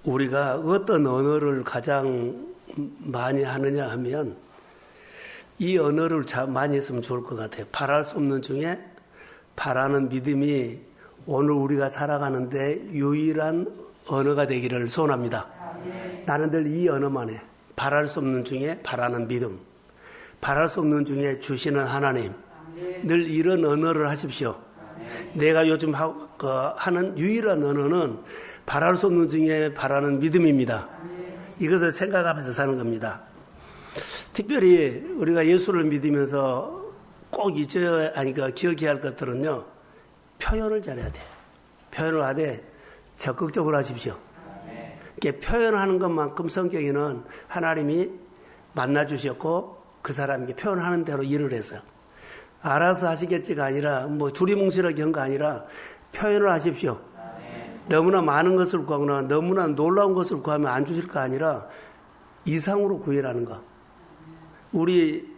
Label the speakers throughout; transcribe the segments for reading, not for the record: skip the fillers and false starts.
Speaker 1: 우리가 어떤 언어를 가장 많이 하느냐 하면 이 언어를 많이 했으면 좋을 것 같아요. 바랄 수 없는 중에 바라는 믿음이 오늘 우리가 살아가는데 유일한 언어가 되기를 소원합니다. 나는 늘 이 언어만 해. 바랄 수 없는 중에 바라는 믿음. 바랄 수 없는 중에 주시는 하나님. 늘 이런 언어를 하십시오. 내가 요즘 하는 유일한 언어는 바랄 수 없는 중에 바라는 믿음입니다. 이것을 생각하면서 사는 겁니다. 특별히 우리가 예수를 믿으면서 꼭 기억해야 할 것들은요, 표현을 잘해야 돼요. 표현을 하되 적극적으로 하십시오. 이렇게 표현하는 것만큼 성경에는 하나님이 만나주셨고 그 사람에게 표현하는 대로 일을 했어요. 알아서 하시겠지가 아니라 두리뭉실하게 한 거 아니라 표현을 하십시오. 너무나 많은 것을 구하거나 너무나 놀라운 것을 구하면 안 주실 거 아니라 이상으로 구해라는 거. 우리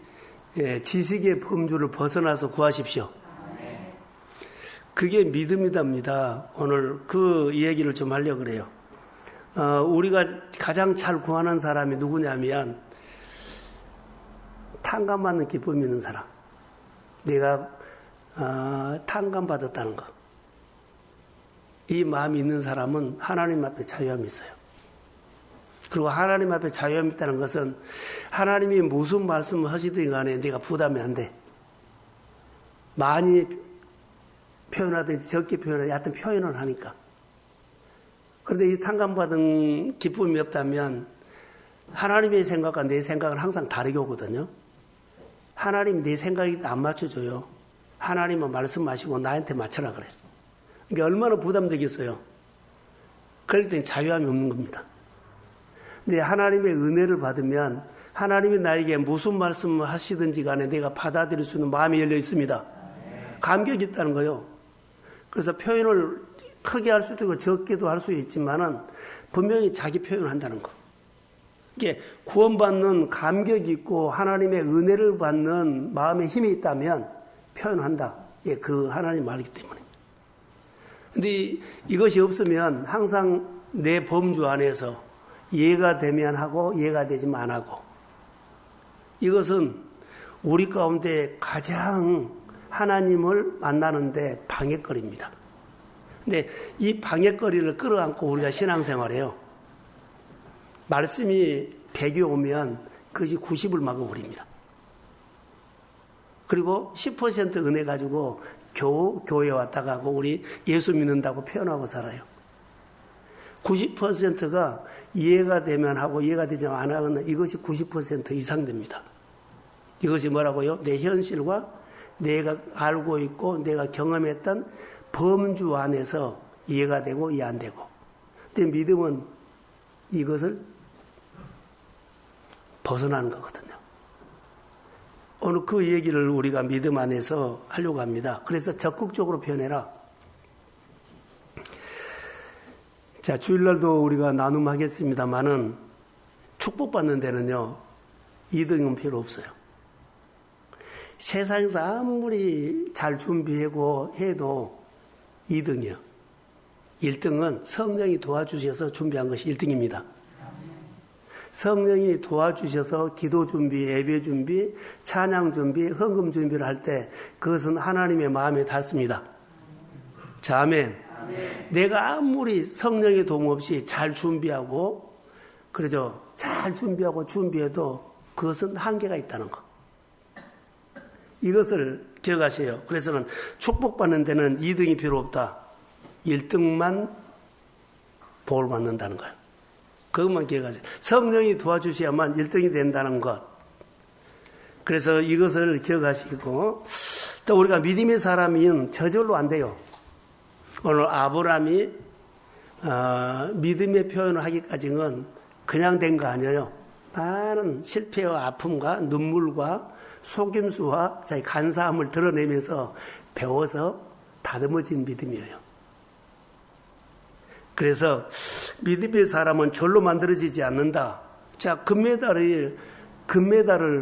Speaker 1: 지식의 범주를 벗어나서 구하십시오. 그게 믿음이답니다. 오늘 그 얘기를 좀 하려고 그래요. 우리가 가장 잘 구하는 사람이 누구냐면 탕감받는 기쁨이 있는 사람. 내가 탕감받았다는 거. 이 마음이 있는 사람은 하나님 앞에 자유함이 있어요. 그리고 하나님 앞에 자유함이 있다는 것은 하나님이 무슨 말씀을 하시든 간에 내가 부담이 안 돼. 많이 표현하든지 적게 표현하든지 하여튼 표현을 하니까. 그런데 이 탕감받은 기쁨이 없다면 하나님의 생각과 내 생각은 항상 다르게 오거든요. 하나님이 내 생각이 안 맞춰줘요. 하나님은 말씀하시고 나한테 맞춰라 그래. 이게 얼마나 부담되겠어요. 그럴 땐 자유함이 없는 겁니다. 근데 하나님의 은혜를 받으면 하나님이 나에게 무슨 말씀을 하시든지 간에 내가 받아들일 수 있는 마음이 열려 있습니다. 감격이 있다는 거예요. 그래서 표현을 크게 할 수도 있고 적게도 할 수 있지만은 분명히 자기 표현을 한다는 거. 이게 구원받는 감격이 있고 하나님의 은혜를 받는 마음에 힘이 있다면 표현한다. 예, 그 하나님 말이기 때문에. 근데 이것이 없으면 항상 내 범주 안에서 이해가 되면 하고 이해가 되지만 안 하고. 이것은 우리 가운데 가장 하나님을 만나는데 방해거리입니다. 근데 이 방해거리를 끌어안고 우리가 신앙생활해요. 말씀이 100이 오면 그것이 90을 막아버립니다. 그리고 10% 은혜 가지고 교회 왔다 가고 우리 예수 믿는다고 표현하고 살아요. 90%가 이해가 되면 하고 이해가 되지 안 하면 이것이 90% 이상 됩니다. 이것이 뭐라고요? 내 현실과 내가 알고 있고 내가 경험했던 범주 안에서 이해가 되고 이해 안 되고. 근데 믿음은 이것을 벗어나는 거거든요. 오늘 그 얘기를 우리가 믿음 안에서 하려고 합니다. 그래서 적극적으로 표현해라. 자, 주일날도 우리가 나눔하겠습니다만은 축복받는 데는요, 2등은 필요 없어요. 세상에서 아무리 잘 준비하고 해도 2등이요. 1등은 성령이 도와주셔서 준비한 것이 1등입니다. 성령이 도와주셔서 기도 준비, 예배 준비, 찬양 준비, 헌금 준비를 할 때 그것은 하나님의 마음에 닿습니다. 자, 아멘. 내가 아무리 성령의 도움 없이 잘 준비하고, 그러죠. 잘 준비해도 그것은 한계가 있다는 거. 이것을 기억하세요. 그래서는 축복받는 데는 2등이 필요 없다. 1등만 복을 받는다는 거예요. 그것만 기억하세요. 성령이 도와주셔야만 1등이 된다는 것. 그래서 이것을 기억하시고, 또 우리가 믿음의 사람은 저절로 안 돼요. 오늘 아브라함이 믿음의 표현을 하기까지는 그냥 된 거 아니에요. 많은 실패와 아픔과 눈물과 속임수와 자기 간사함을 드러내면서 배워서 다듬어진 믿음이에요. 그래서 믿음의 사람은 절로 만들어지지 않는다. 자, 금메달을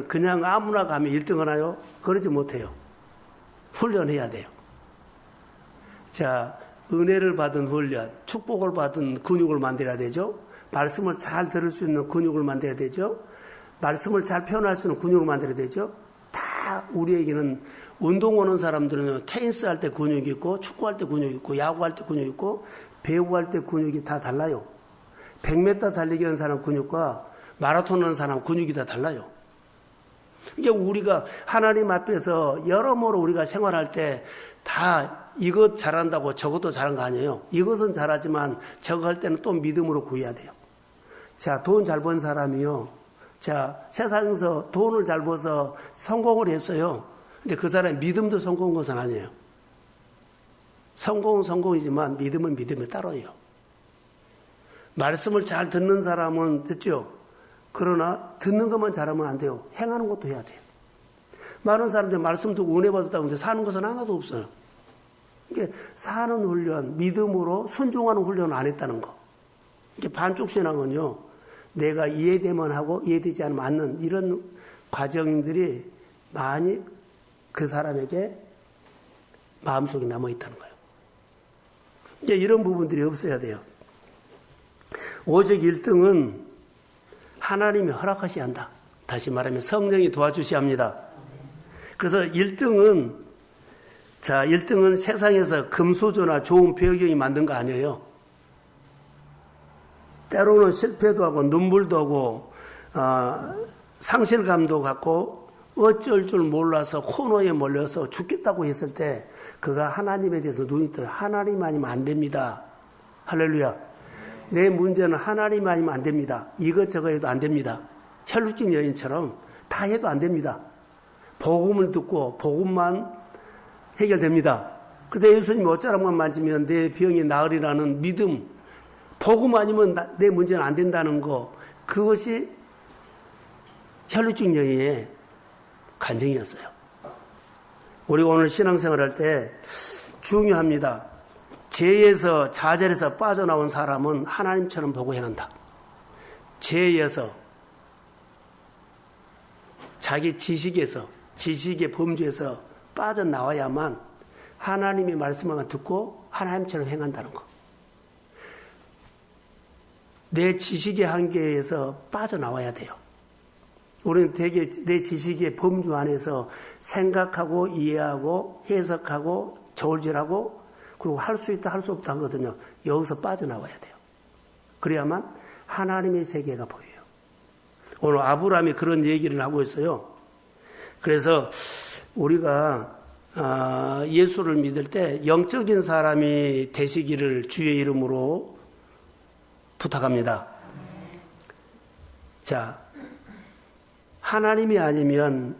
Speaker 1: 그냥 아무나 가면 1등 하나요? 그러지 못해요. 훈련해야 돼요. 자, 은혜를 받은 훈련, 축복을 받은 근육을 만들어야 되죠. 말씀을 잘 들을 수 있는 근육을 만들어야 되죠. 말씀을 잘 표현할 수 있는 근육을 만들어야 되죠. 다 우리에게는 운동 오는 사람들은 테니스 할 때 근육이 있고 축구할 때 근육이 있고 야구할 때 근육이 있고 배구할 때 근육이 다 달라요. 100m 달리기 하는 사람 근육과 마라톤 하는 사람 근육이 다 달라요. 이게 우리가 하나님 앞에서 여러모로 우리가 생활할 때 다 이것 잘한다고 저것도 잘한 거 아니에요. 이것은 잘하지만 저거 할 때는 또 믿음으로 구해야 돼요. 자, 돈 잘 번 사람이요. 자, 세상에서 돈을 잘 벌어서 성공을 했어요. 근데 그 사람의 믿음도 성공한 것은 아니에요. 성공은 성공이지만 믿음은 믿음에 따라요. 말씀을 잘 듣는 사람은 듣죠. 그러나 듣는 것만 잘하면 안 돼요. 행하는 것도 해야 돼요. 많은 사람들이 말씀 듣고 은혜 받았다고 하는데 사는 것은 하나도 없어요. 이게 사는 훈련, 믿음으로 순종하는 훈련을 안 했다는 거. 이게 반쪽 신앙은요. 내가 이해되면 하고 이해되지 않으면 않는 이런 과정들이 많이 그 사람에게 마음속에 남아있다는 거예요. 이제 이런 부분들이 없어야 돼요. 오직 1등은 하나님이 허락하셔야 한다. 다시 말하면 성령이 도와주셔야 합니다. 그래서 1등은 세상에서 금수저나 좋은 배경이 만든 거 아니에요. 때로는 실패도 하고 눈물도 하고 상실감도 갖고 어쩔 줄 몰라서 코너에 몰려서 죽겠다고 했을 때 그가 하나님에 대해서 눈이 떠요. 하나님 아니면 안 됩니다. 할렐루야. 내 문제는 하나님 아니면 안 됩니다. 이것저것 해도 안 됩니다. 혈루증 여인처럼 다 해도 안 됩니다. 복음을 듣고 복음만 해결됩니다. 그래서 예수님이 옷자락만 만지면 내 병이 나으리라는 믿음, 복음 아니면 내 문제는 안 된다는 거, 그것이 혈루증 여인의 간증이었어요. 우리가 오늘 신앙생활할 때 중요합니다. 죄에서 좌절에서 빠져나온 사람은 하나님처럼 보고 행한다. 죄에서 자기 지식의 범주에서 빠져나와야만 하나님의 말씀만 듣고 하나님처럼 행한다는 거. 내 지식의 한계에서 빠져나와야 돼요. 우리는 되게 내 지식의 범주 안에서 생각하고 이해하고 해석하고 저울질하고 그리고 할 수 있다 할 수 없다 하거든요. 여기서 빠져나와야 돼요. 그래야만 하나님의 세계가 보여요. 오늘 아브라함이 그런 얘기를 하고 있어요. 그래서 우리가 예수를 믿을 때 영적인 사람이 되시기를 주의 이름으로 부탁합니다. 자, 하나님이 아니면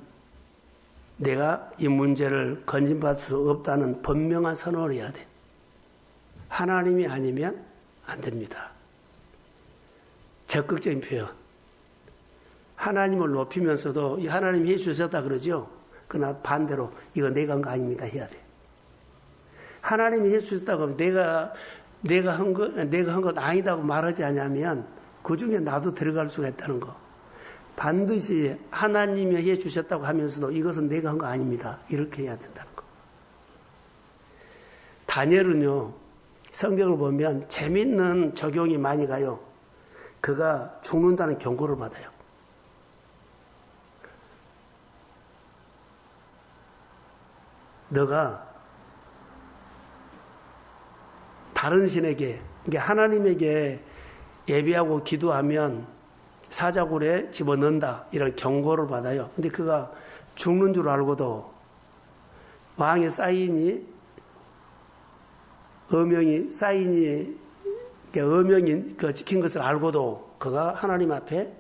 Speaker 1: 내가 이 문제를 건진받을 수 없다는 분명한 선언을 해야 돼. 하나님이 아니면 안 됩니다. 적극적인 표현. 하나님을 높이면서도 하나님이 해주셨다 그러죠. 그러나 반대로 이거 내가 한 거 아닙니다 해야 돼. 하나님이 해주셨다고 하면 내가 한 것 아니다고 말하지 않으면 그 중에 나도 들어갈 수가 있다는 거. 반드시 하나님이 해주셨다고 하면서도 이것은 내가 한 거 아닙니다. 이렇게 해야 된다는 거. 다니엘은요, 성경을 보면 재밌는 적용이 많이 가요. 그가 죽는다는 경고를 받아요. 너가 다른 신에게, 하나님에게 예배하고 기도하면 사자굴에 집어넣는다. 이런 경고를 받아요. 근데 그가 죽는 줄 알고도 왕의 어명이 찍힌 것을 알고도 그가 하나님 앞에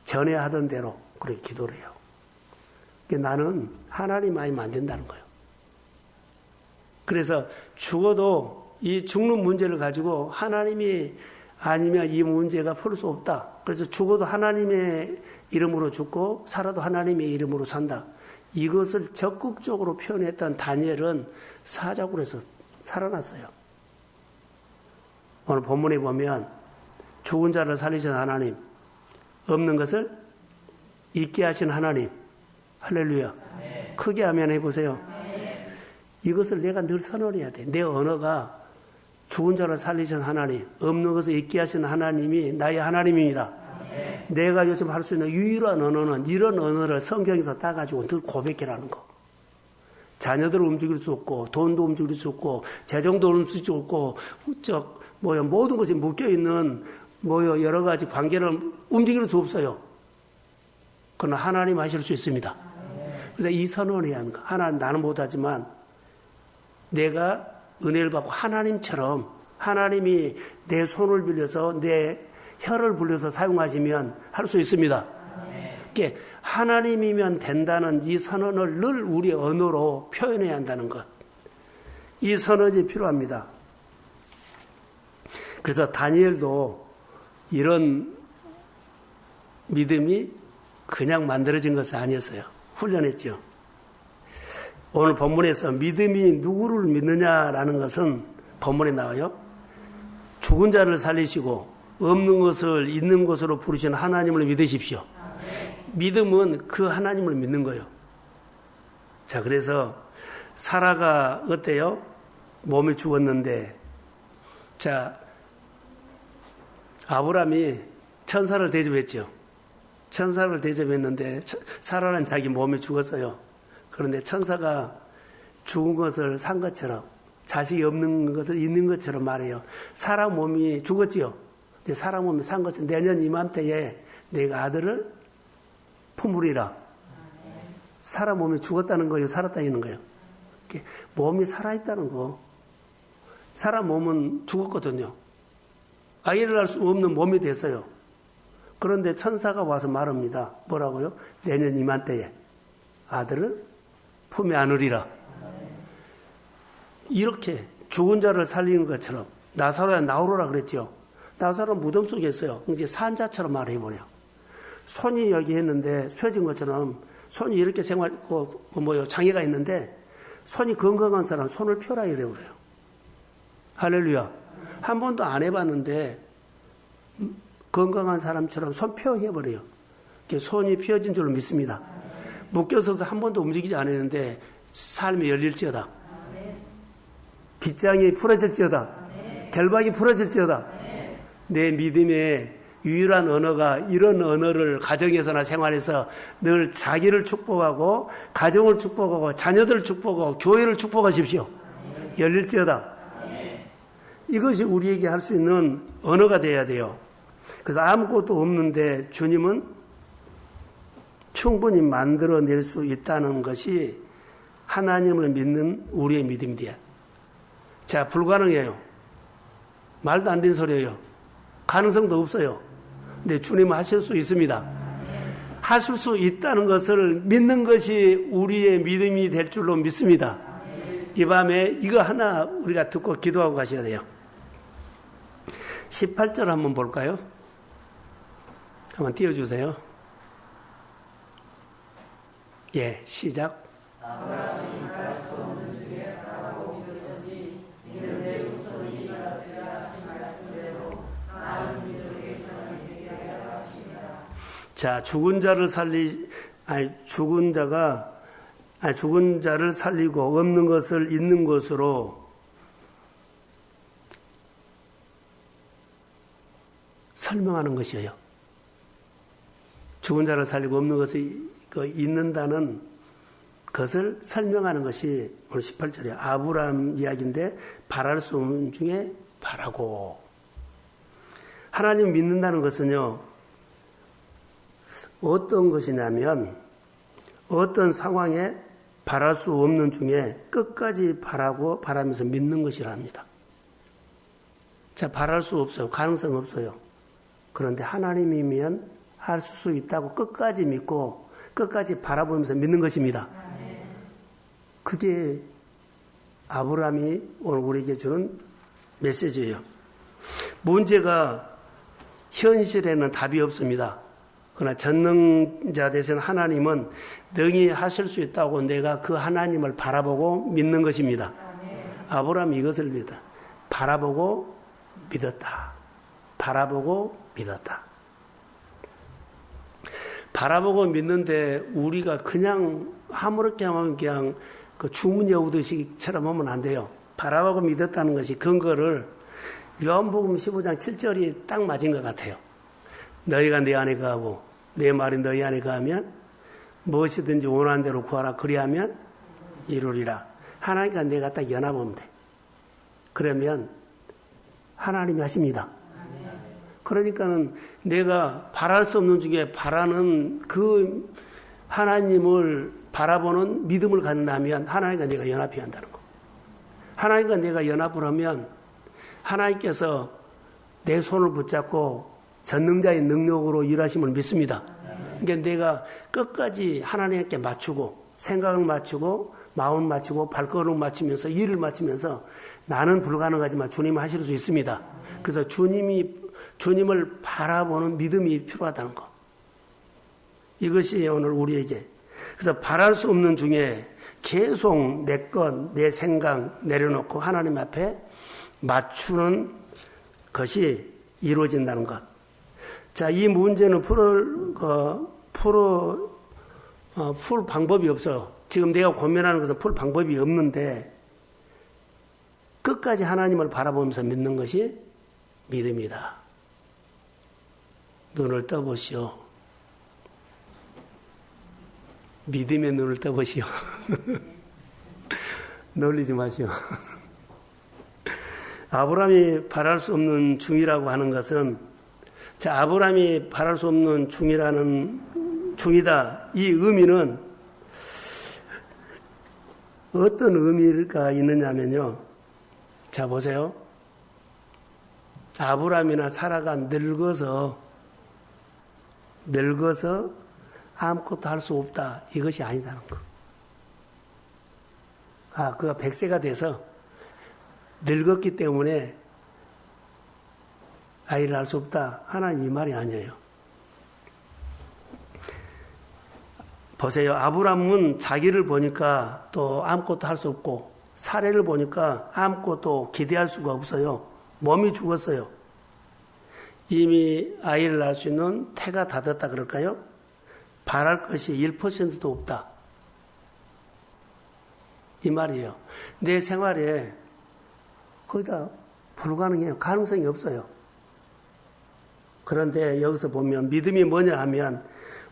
Speaker 1: 전해야 하던 대로 그렇게 기도를 해요. 나는 하나님 아니면 안 된다는 거예요. 그래서 죽어도 이 죽는 문제를 가지고 하나님이 아니면 이 문제가 풀 수 없다. 그래서 죽어도 하나님의 이름으로 죽고 살아도 하나님의 이름으로 산다. 이것을 적극적으로 표현했던 다니엘은 사자굴에서 살아났어요. 오늘 본문에 보면 죽은 자를 살리신 하나님, 없는 것을 있게 하신 하나님, 할렐루야. 크게 아멘 해보세요. 이것을 내가 늘 선언해야 돼. 내 언어가 죽은 자를 살리신 하나님, 없는 것을 있게 하시는 하나님이 나의 하나님입니다. 내가 요즘 할 수 있는 유일한 언어는 이런 언어를 성경에서 따가지고 늘 고백해라는 거. 자녀들을 움직일 수 없고, 돈도 움직일 수 없고, 재정도 움직일 수 없고, 모든 것이 묶여있는, 여러 가지 관계를 움직일 수 없어요. 그러나 하나님 하실 수 있습니다. 그래서 이 선언해야 하는 거. 하나님, 나는 못하지만, 내가 은혜를 받고 하나님처럼, 하나님이 내 손을 빌려서 내 혀를 불려서 사용하시면 할 수 있습니다. 이게 하나님이면 된다는 이 선언을 늘 우리 언어로 표현해야 한다는 것. 이 선언이 필요합니다. 그래서 다니엘도 이런 믿음이 그냥 만들어진 것이 아니었어요. 훈련했죠. 오늘 본문에서 믿음이 누구를 믿느냐라는 것은 본문에 나와요. 죽은 자를 살리시고 없는 것을 있는 것으로 부르시는 하나님을 믿으십시오. 믿음은 그 하나님을 믿는 거예요. 자, 그래서 사라가 어때요? 몸이 죽었는데, 자, 아브라함이 천사를 대접했죠. 천사를 대접했는데 사라는 자기 몸이 죽었어요. 그런데 천사가 죽은 것을 산 것처럼, 자식이 없는 것을 있는 것처럼 말해요. 사라 몸이 죽었지요. 근데 사라 몸이 산 것처럼 내년 이맘때에 내가 아들을 품으리라. 사라 몸이 죽었다는 거예요? 살았다는 거예요? 몸이 살아있다는 거. 사라 몸은 죽었거든요. 아이를 낳을 수 없는 몸이 됐어요. 그런데 천사가 와서 말합니다. 뭐라고요? 내년 이맘때에 아들을 품에 안으리라. 이렇게 죽은 자를 살리는 것처럼 나사로야 나오라 그랬죠. 나사로 무덤 속에 있어요. 이제 산자처럼 말해버려. 손이 여기 했는데 펴진 것처럼 손이 이렇게 장애가 있는데 손이 건강한 사람 손을 펴라 이래 그래요. 할렐루야. 한 번도 안 해봤는데 건강한 사람처럼 손 펴 해버려요. 손이 펴진 줄로 믿습니다. 묶여서서 한 번도 움직이지 않았는데 삶이 열릴지어다. 빗장이 풀어질지어다. 결박이 풀어질지어다. 내 믿음의 유일한 언어가 이런 언어를 가정에서나 생활에서 늘 자기를 축복하고 가정을 축복하고 자녀들을 축복하고 교회를 축복하십시오. 열릴지어다. 이것이 우리에게 할 수 있는 언어가 돼야 돼요. 그래서 아무것도 없는데 주님은 충분히 만들어낼 수 있다는 것이 하나님을 믿는 우리의 믿음이 돼요. 자, 불가능해요. 말도 안 되는 소리예요. 가능성도 없어요. 근데 주님은 하실 수 있습니다. 하실 수 있다는 것을 믿는 것이 우리의 믿음이 될 줄로 믿습니다. 이 밤에 이거 하나 우리가 듣고 기도하고 가셔야 돼요. 18절 한번 볼까요? 한번 띄워주세요. 예, 시작. 아브라함이 말할 수 없는 중에 바라고 믿었으니 이는 내 후손이 이같으라 하신 말씀대로 나는 믿음의 사람이 되게 하려 하십니다. 자, 죽은 자를 살리고 없는 것을 있는 것으로 설명하는 것이에요. 죽은 자를 살리고 없는 것이 있는다는 것을 설명하는 것이 오늘 18절에 아브라함 이야기인데 바랄 수 없는 중에 바라고. 하나님 믿는다는 것은요, 어떤 것이냐면 어떤 상황에 바랄 수 없는 중에 끝까지 바라면서 믿는 것이랍니다. 자, 바랄 수 없어요. 가능성 없어요. 그런데 하나님이면 할 수 있다고 끝까지 믿고 끝까지 바라보면서 믿는 것입니다. 그게 아브라함이 오늘 우리에게 주는 메시지예요. 문제가 현실에는 답이 없습니다. 그러나 전능자 되신 하나님은 능히 하실 수 있다고 내가 그 하나님을 바라보고 믿는 것입니다. 아브라함이 이것을 믿었다. 바라보고 믿었다. 바라보고 믿었다. 바라보고 믿는데 우리가 그냥 아무렇게 하면 그냥 그 주문 여우듯이처럼 하면 안 돼요. 바라보고 믿었다는 것이 근거를 요한복음 15장 7절이 딱 맞은 것 같아요. 너희가 내 안에 거하고 내 말이 너희 안에 거하면 무엇이든지 원하는 대로 구하라. 그리하면 이루리라. 하나님과 내가 딱 연합하면 돼. 그러면 하나님이 하십니다. 그러니까는 내가 바랄 수 없는 중에 바라는 그 하나님을 바라보는 믿음을 갖는다면 하나님과 내가 연합해야 한다는 거. 하나님과 내가 연합을 하면 하나님께서 내 손을 붙잡고 전능자의 능력으로 일하심을 믿습니다. 그러니까 내가 끝까지 하나님께 맞추고 생각을 맞추고 마음을 맞추고 발걸음을 맞추면서 일을 맞추면서 나는 불가능하지만 주님은 하실 수 있습니다. 그래서 주님을 바라보는 믿음이 필요하다는 거. 이것이 오늘 우리에게. 그래서 바랄 수 없는 중에 계속 내 것, 내 생각 내려놓고 하나님 앞에 맞추는 것이 이루어진다는 것. 자, 이 문제는 풀 방법이 없어요. 지금 내가 고민하는 것은 풀 방법이 없는데 끝까지 하나님을 바라보면서 믿는 것이 믿음이다. 눈을 떠보시오. 믿음의 눈을 떠보시오. 놀리지 마시오. 아브라함이 바랄 수 없는 중이라고 하는 것은, 자, 아브라함이 바랄 수 없는 중이다. 이 의미는 어떤 의미가 있느냐면요. 자, 보세요. 아브라함이나 사라가 늙어서 아무것도 할 수 없다. 이것이 아니다는 거. 그가 100세가 돼서 늙었기 때문에 아이를 할 수 없다. 하나님 이 말이 아니에요. 보세요. 아브라함은 자기를 보니까 또 아무것도 할 수 없고 사례를 보니까 아무것도 기대할 수가 없어요. 몸이 죽었어요. 이미 아이를 낳을 수 있는 태가 닫았다 그럴까요? 바랄 것이 1%도 없다. 이 말이에요. 내 생활에 거의 다 불가능해요. 가능성이 없어요. 그런데 여기서 보면 믿음이 뭐냐 하면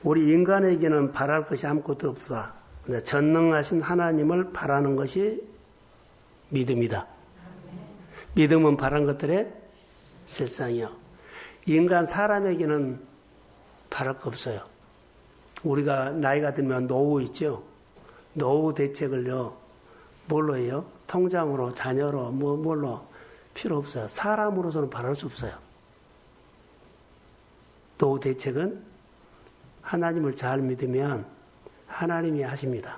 Speaker 1: 우리 인간에게는 바랄 것이 아무것도 없다. 전능하신 하나님을 바라는 것이 믿음이다. 믿음은 바란 것들의 실상이요. 인간 사람에게는 바랄 거 없어요. 우리가 나이가 들면 노후 있죠. 노후 대책을요. 뭘로 해요? 통장으로, 자녀로, 뭘로 필요 없어요. 사람으로서는 바랄 수 없어요. 노후 대책은 하나님을 잘 믿으면 하나님이 하십니다.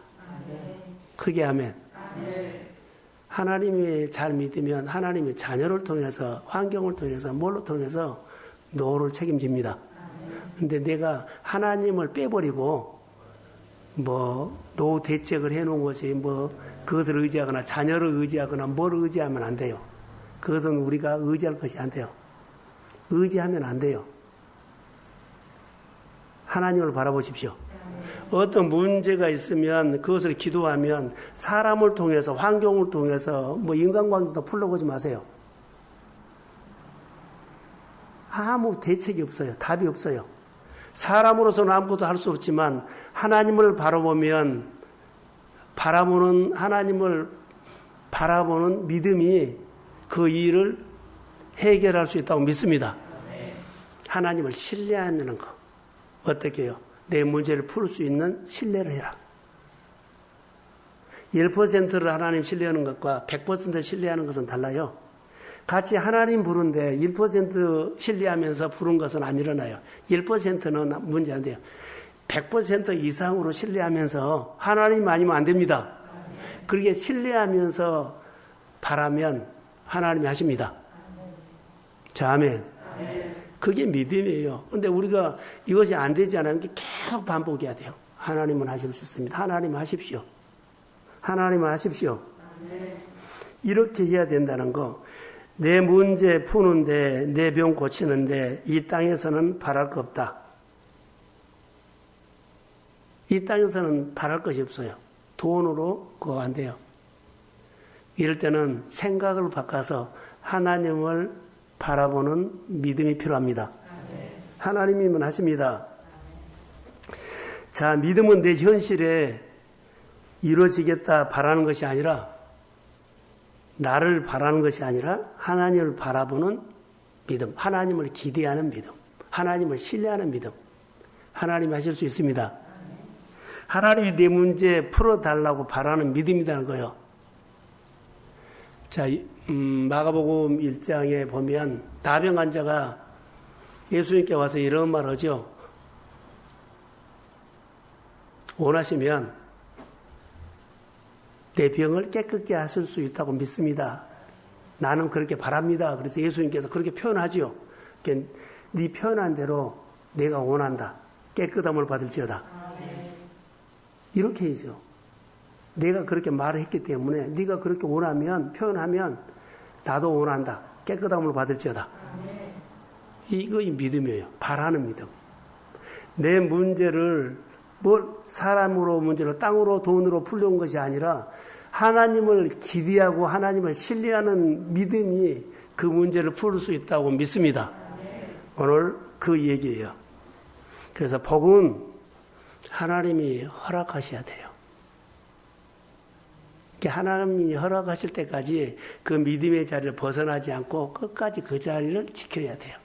Speaker 1: 크게 하면 하나님이 잘 믿으면 하나님이 자녀를 통해서 환경을 통해서 뭘로 통해서 노후를 책임집니다. 근데 내가 하나님을 빼버리고 노후 대책을 해놓은 것이 그것을 의지하거나 자녀를 의지하거나 뭘 의지하면 안 돼요. 그것은 우리가 의지할 것이 안 돼요. 의지하면 안 돼요. 하나님을 바라보십시오. 어떤 문제가 있으면 그것을 기도하면 사람을 통해서 환경을 통해서 인간관계도 풀러보지 마세요. 아무 대책이 없어요. 답이 없어요. 사람으로서는 아무것도 할 수 없지만 하나님을 바라보면 하나님을 바라보는 믿음이 그 일을 해결할 수 있다고 믿습니다. 하나님을 신뢰하는 거. 어떻게 해요? 내 문제를 풀 수 있는 신뢰를 해라. 1%를 하나님 신뢰하는 것과 100% 신뢰하는 것은 달라요. 같이 하나님 부른데 1% 신뢰하면서 부른 것은 안 일어나요. 1%는 문제 안 돼요. 100% 이상으로 신뢰하면서 하나님 아니면 안 됩니다. 그렇게 신뢰하면서 바라면 하나님이 하십니다. 자, 아멘. 그게 믿음이에요. 근데 우리가 이것이 안 되지 않으면 계속 반복해야 돼요. 하나님은 하실 수 있습니다. 하나님 하십시오. 하나님 하십시오. 이렇게 해야 된다는 거. 내 문제 푸는데, 내 병 고치는데 이 땅에서는 바랄 거 없다. 이 땅에서는 바랄 것이 없어요. 돈으로 그거 안 돼요. 이럴 때는 생각을 바꿔서 하나님을 바라보는 믿음이 필요합니다. 하나님이면 하십니다. 자, 믿음은 내 현실에 이루어지겠다 바라는 것이 아니라, 나를 바라는 것이 아니라 하나님을 바라보는 믿음, 하나님을 기대하는 믿음, 하나님을 신뢰하는 믿음. 하나님이 하실 수 있습니다. 하나님이 내 문제 풀어달라고 바라는 믿음이라는 거예요. 자, 마가복음 1장에 보면 나병 환자가 예수님께 와서 이런 말 하죠. 원하시면 내 병을 깨끗게 하실 수 있다고 믿습니다. 나는 그렇게 바랍니다. 그래서 예수님께서 그렇게 표현하죠. 네 표현한 대로 내가 원한다. 깨끗함을 받을지어다. 이렇게 해죠. 내가 그렇게 말을 했기 때문에 네가 그렇게 원하면, 표현하면 나도 원한다. 깨끗함을 받을지어다. 이거이 믿음이에요. 바라는 믿음. 내 문제를 사람으로 문제를 땅으로 돈으로 풀려온 것이 아니라 하나님을 기대하고 하나님을 신뢰하는 믿음이 그 문제를 풀 수 있다고 믿습니다. 오늘 그 얘기예요. 그래서 복은 하나님이 허락하셔야 돼요. 하나님이 허락하실 때까지 그 믿음의 자리를 벗어나지 않고 끝까지 그 자리를 지켜야 돼요.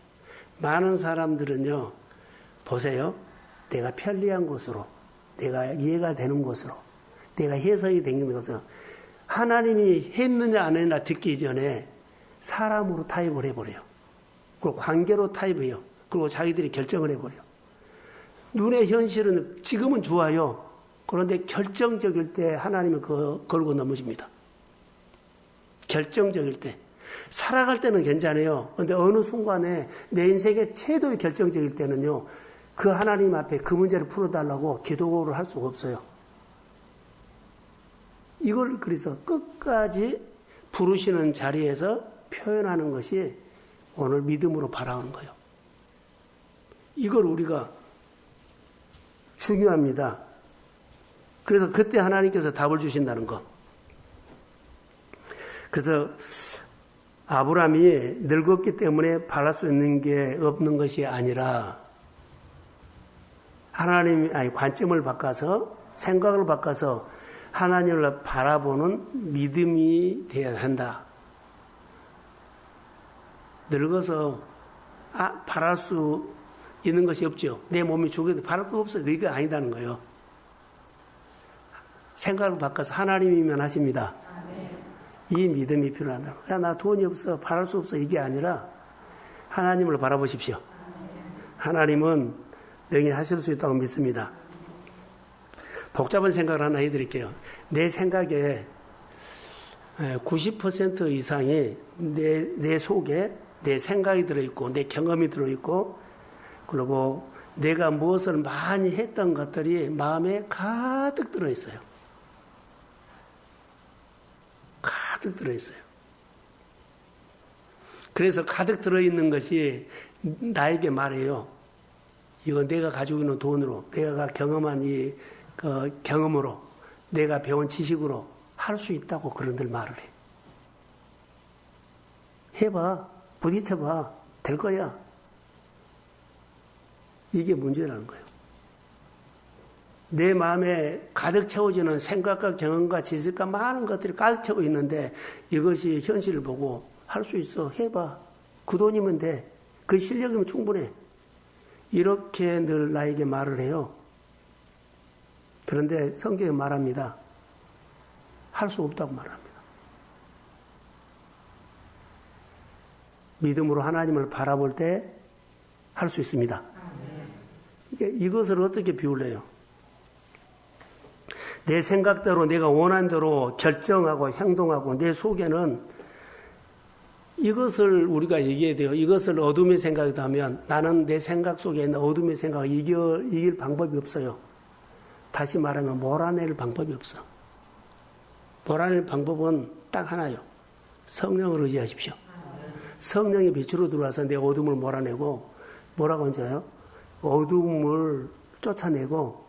Speaker 1: 많은 사람들은요, 보세요. 내가 편리한 곳으로, 내가 이해가 되는 곳으로, 내가 해석이 되는 곳으로, 하나님이 했느냐 안 했느냐 듣기 전에 사람으로 타협을 해버려요. 그리고 관계로 타협해요. 그리고 자기들이 결정을 해버려요. 눈의 현실은 지금은 좋아요. 그런데 결정적일 때 하나님은 걸고 넘어집니다. 결정적일 때. 살아갈 때는 괜찮아요. 그런데 어느 순간에 내 인생의 최도의 결정적일 때는요, 그 하나님 앞에 그 문제를 풀어달라고 기도를 할 수가 없어요. 이걸 그래서 끝까지 부르시는 자리에서 표현하는 것이 오늘 믿음으로 바라오는 거예요. 이걸 우리가 중요합니다. 그래서 그때 하나님께서 답을 주신다는 거. 그래서 아브라함이 늙었기 때문에 바랄 수 있는 게 없는 것이 아니라 관점을 바꿔서 생각을 바꿔서 하나님을 바라보는 믿음이 되어야 한다. 늙어서 바랄 수 있는 것이 없죠. 내 몸이 죽어도 바랄 거 없어요. 이게 아니다는 거예요. 생각을 바꿔서 하나님이면 하십니다. 이 믿음이 필요하다. 야, 나 돈이 없어. 바랄 수 없어. 이게 아니라 하나님을 바라보십시오. 하나님은 능히 하실 수 있다고 믿습니다. 복잡한 생각을 하나 해드릴게요. 내 생각에 90% 이상이 내 속에 내 생각이 들어있고 내 경험이 들어있고 그리고 내가 무엇을 많이 했던 것들이 마음에 가득 들어있어요. 가득 들어있어요. 그래서 가득 들어있는 것이 나에게 말해요. 이건 내가 가지고 있는 돈으로, 내가 경험한 이 경험으로, 내가 배운 지식으로 할 수 있다고 그런들 말을 해. 해봐. 부딪혀봐. 될 거야. 이게 문제라는 거예요. 내 마음에 가득 채워지는 생각과 경험과 지식과 많은 것들이 가득 채워 있는데 이것이 현실을 보고 할 수 있어. 해봐. 그 돈이면 돼. 그 실력이면 충분해. 이렇게 늘 나에게 말을 해요. 그런데 성경에 말합니다. 할 수 없다고 말합니다. 믿음으로 하나님을 바라볼 때 할 수 있습니다. 이것을 어떻게 비울래요? 내 생각대로 내가 원한 대로 결정하고 행동하고 내 속에는 이것을 우리가 얘기해야 돼요. 이것을 어둠의 생각이다 하면 나는 내 생각 속에 있는 어둠의 생각을 이길 방법이 없어요. 다시 말하면 몰아낼 방법이 없어. 몰아낼 방법은 딱 하나요. 성령을 의지하십시오. 성령의 빛으로 들어와서 내 어둠을 몰아내고 뭐라고 하죠? 어둠을 쫓아내고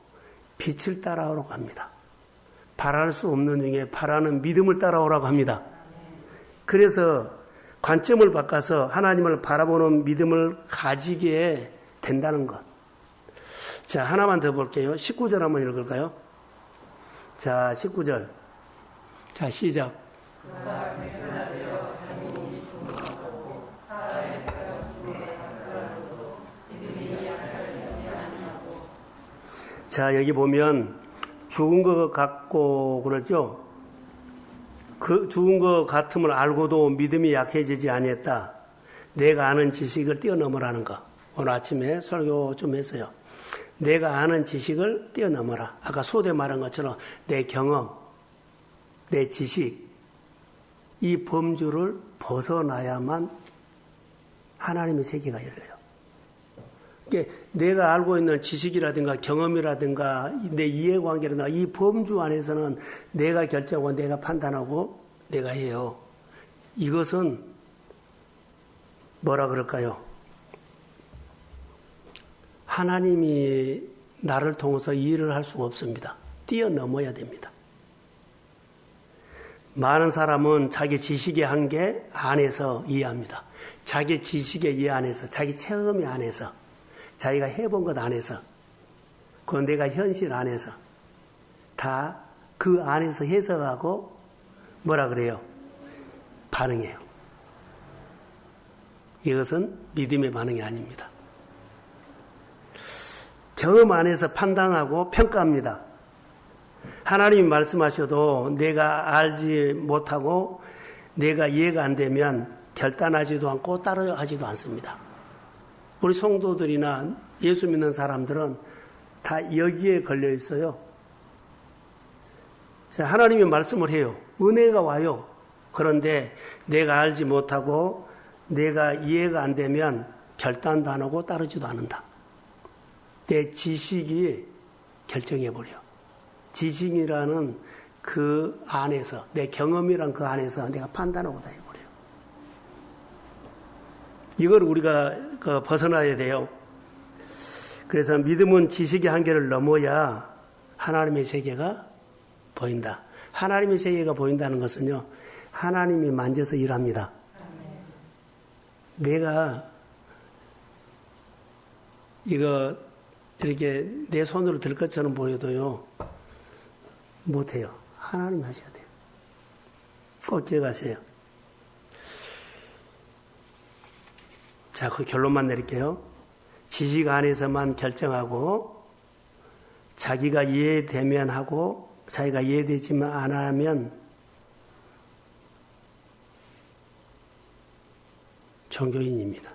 Speaker 1: 빛을 따라오라고 합니다. 바랄 수 없는 중에 바라는 믿음을 따라오라고 합니다. 그래서 관점을 바꿔서 하나님을 바라보는 믿음을 가지게 된다는 것. 자, 하나만 더 볼게요. 19절 한번 읽을까요? 자, 19절. 자, 시작. 자, 여기 보면 죽은 것 같고 그러죠? 그 죽은 것 같음을 알고도 믿음이 약해지지 아니했다. 내가 아는 지식을 뛰어넘으라는 거. 오늘 아침에 설교 좀 했어요. 내가 아는 지식을 뛰어넘어라. 아까 소대 말한 것처럼 내 경험, 내 지식, 이 범주를 벗어나야만 하나님의 세계가 열려요. 내가 알고 있는 지식이라든가 경험이라든가 내 이해관계라든가 이 범주 안에서는 내가 결정하고 내가 판단하고 내가 해요. 이것은 뭐라 그럴까요? 하나님이 나를 통해서 일을 할 수가 없습니다. 뛰어넘어야 됩니다. 많은 사람은 자기 지식의 한계 안에서 이해합니다. 자기 지식의 이해 안에서, 자기 체험의 안에서, 자기가 해본 것 안에서, 그 내가 현실 안에서 다 그 안에서 해석하고 뭐라 그래요? 반응해요. 이것은 믿음의 반응이 아닙니다. 경험 안에서 판단하고 평가합니다. 하나님이 말씀하셔도 내가 알지 못하고 내가 이해가 안 되면 결단하지도 않고 따라하지도 않습니다. 우리 성도들이나 예수 믿는 사람들은 다 여기에 걸려 있어요. 자, 하나님이 말씀을 해요. 은혜가 와요. 그런데 내가 알지 못하고 내가 이해가 안 되면 결단도 안 하고 따르지도 않는다. 내 지식이 결정해버려. 지식이라는 그 안에서, 내 경험이란 그 안에서 내가 판단하고 다 해버려요. 이걸 우리가 벗어나야 돼요. 그래서 믿음은 지식의 한계를 넘어야 하나님의 세계가 보인다. 하나님의 세계가 보인다는 것은요, 하나님이 만져서 일합니다. 내가 이거 이렇게 내 손으로 들 것처럼 보여도요, 못해요. 하나님이 하셔야 돼요. 꼭 기억하세요. 자, 그 결론만 내릴게요. 지식 안에서만 결정하고 자기가 이해되면 하고 자기가 이해되지만 안 하면 종교인입니다.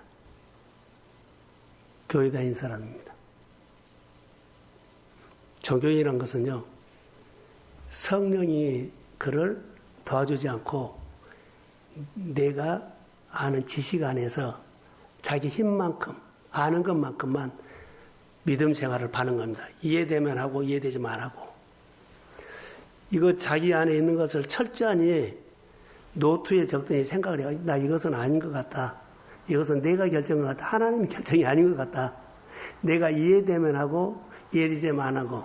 Speaker 1: 교회 다닌 사람입니다. 종교인이란 것은요, 성령이 그를 도와주지 않고 내가 아는 지식 안에서 자기 힘만큼 아는 것만큼만 믿음 생활을 하는 겁니다. 이해되면 하고 이해되지만 안 하고. 이거 자기 안에 있는 것을 철저히 노트에 적더니 생각을 해요. 나 이것은 아닌 것 같다. 이것은 내가 결정한 것 같다. 하나님의 결정이 아닌 것 같다. 내가 이해되면 하고 이해되지만 안 하고,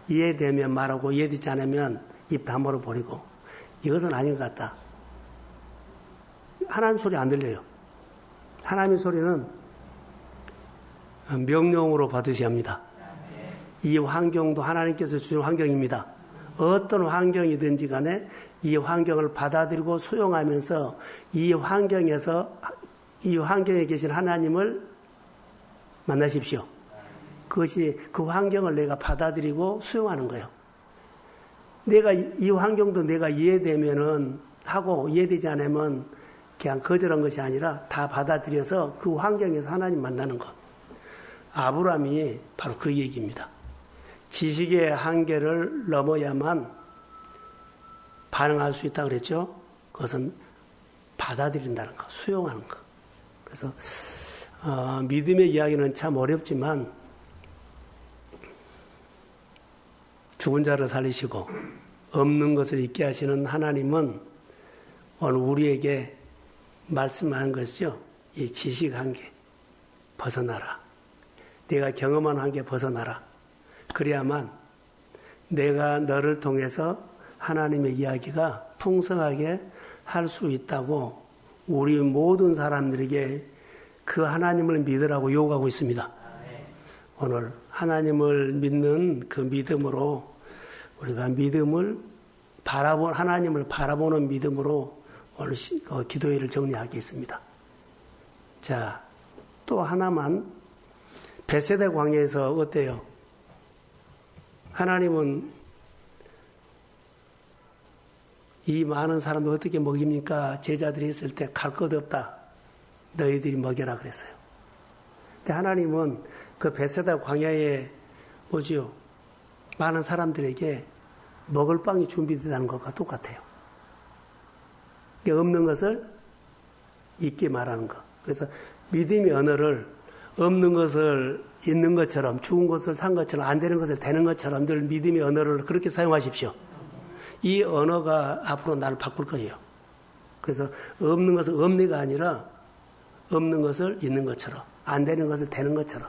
Speaker 1: 이해되면 말하고 이해되지 않으면 입 다물어 버리고, 이것은 아닌 것 같다. 하나님 소리 안 들려요. 하나님의 소리는 명령으로 받으셔야 합니다. 이 환경도 하나님께서 주신 환경입니다. 어떤 환경이든지 간에 이 환경을 받아들이고 수용하면서 이 환경에서 이 환경에 계신 하나님을 만나십시오. 그것이 그 환경을 내가 받아들이고 수용하는 거예요. 내가 이 환경도 내가 이해되면은 하고 이해되지 않으면 그냥 거절한 것이 아니라 다 받아들여서 그 환경에서 하나님 만나는 것. 아브라함이 바로 그 얘기입니다. 지식의 한계를 넘어야만 반응할 수 있다고 그랬죠. 그것은 받아들인다는 것, 수용하는 것. 그래서 믿음의 이야기는 참 어렵지만 죽은 자를 살리시고 없는 것을 있게 하시는 하나님은 오늘 우리에게 말씀하는 것이죠. 이 지식 한계 벗어나라. 내가 경험한 한계 벗어나라. 그래야만 내가 너를 통해서 하나님의 이야기가 풍성하게 할 수 있다고 우리 모든 사람들에게 그 하나님을 믿으라고 요구하고 있습니다. 오늘 하나님을 믿는 그 믿음으로 우리가 하나님을 바라보는 믿음으로 오늘 기도회를 정리하겠습니다. 자, 또 하나만 베세다 광야에서 어때요? 하나님은 이 많은 사람들 어떻게 먹입니까? 제자들이 있을 때 갈 것 없다. 너희들이 먹여라 그랬어요. 근데 하나님은 그 베세다 광야에 오지요. 많은 사람들에게 먹을 빵이 준비되다는 것과 똑같아요. 없는 것을 있게 말하는 것. 그래서 믿음의 언어를 없는 것을 있는 것처럼, 죽은 것을 산 것처럼, 안 되는 것을 되는 것처럼 늘 믿음의 언어를 그렇게 사용하십시오. 이 언어가 앞으로 나를 바꿀 거예요. 그래서 없는 것을 없니가 아니라 없는 것을 있는 것처럼, 안 되는 것을 되는 것처럼.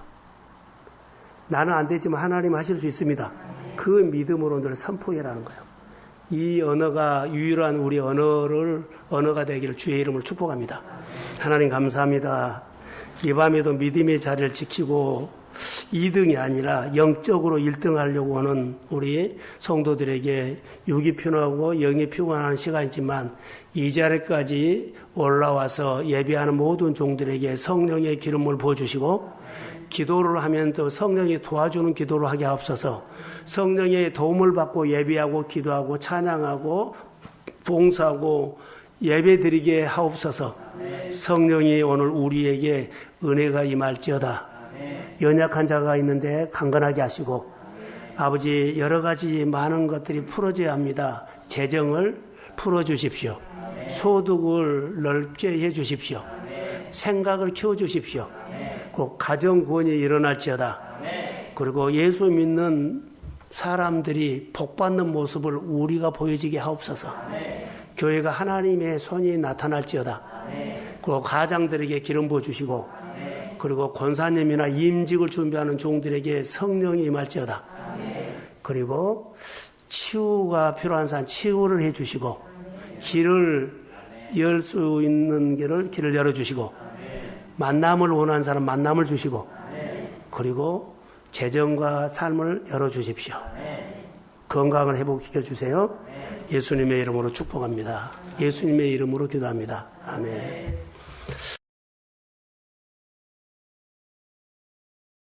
Speaker 1: 나는 안 되지만 하나님 하실 수 있습니다. 그 믿음으로 늘 선포해라는 거예요. 이 언어가 유일한 우리 언어가 되기를 주의 이름으로 축복합니다. 하나님 감사합니다. 이 밤에도 믿음의 자리를 지키고 2등이 아니라 영적으로 1등 하려고 하는 우리 성도들에게 육이 피곤하고 영이 피곤한 시간이지만 이 자리까지 올라와서 예배하는 모든 종들에게 성령의 기름을 부어주시고 기도를 하면 또 성령이 도와주는 기도를 하게 하옵소서. 성령의 도움을 받고 예배하고 기도하고 찬양하고 봉사하고 예배드리게 하옵소서. 성령이 오늘 우리에게 은혜가 임할지어다. 연약한 자가 있는데 강건하게 하시고 아버지 여러 가지 많은 것들이 풀어져야 합니다. 재정을 풀어주십시오. 소득을 넓게 해주십시오. 생각을 키워주십시오. 꼭 가정 구원이 일어날지어다. 그리고 예수 믿는 사람들이 복받는 모습을 우리가 보여지게 하옵소서. 교회가 하나님의 손이 나타날지어다. 그 가장들에게 기름 부어주시고 그리고 권사님이나 임직을 준비하는 종들에게 성령이 임할지어다. 그리고 치유가 필요한 사람 치유를 해주시고 길을 열 수 있는 길을 열어주시고 만남을 원하는 사람 만남을 주시고 그리고 재정과 삶을 열어주십시오. 건강을 회복시켜 주세요. 예수님의 이름으로 축복합니다. 예수님의 이름으로 기도합니다. 아멘.